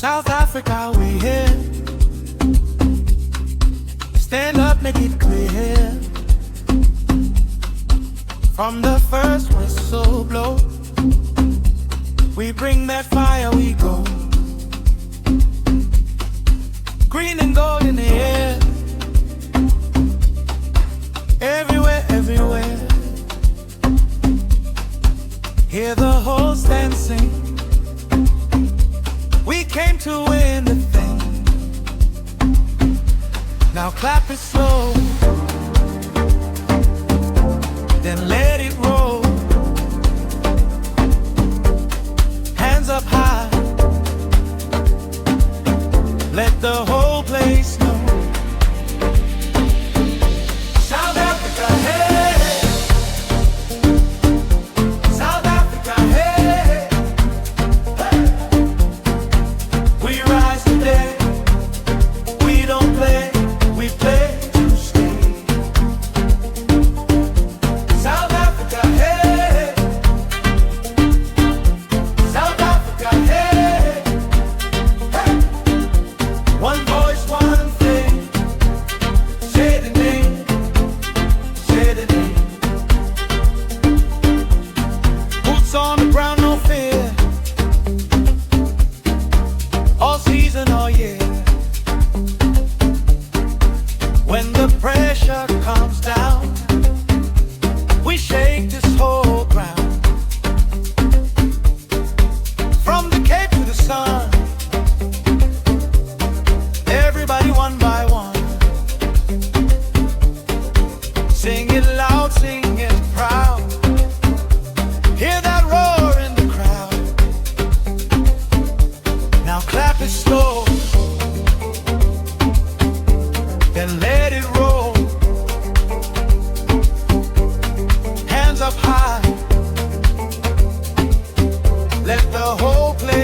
South Africa, we here. Stand up, make it clear. From the first whistle blow, we bring that fire, we go. Green and gold in the air. Everywhere, everywhere. Hear the whole stand sing. We came to win the thing. Now clap it slow, then let it roll. Hands up high, let the whole place know. South Africa, hey. South Africa, hey. Hey. We rise today. We don't play, we play to stay. South Africa, hey. South Africa, hey. Hey. One voice, one thing. Say the name, say the name. Boots on the ground, no fear. All season, all year. When the pressure comes down, we shake this whole ground. From the Cape to the sun, everybody one by one. Sing it loud, sing it proud. Hear that roar in the crowd. Now clap it slow, then let it roll. Hands up high, let the whole place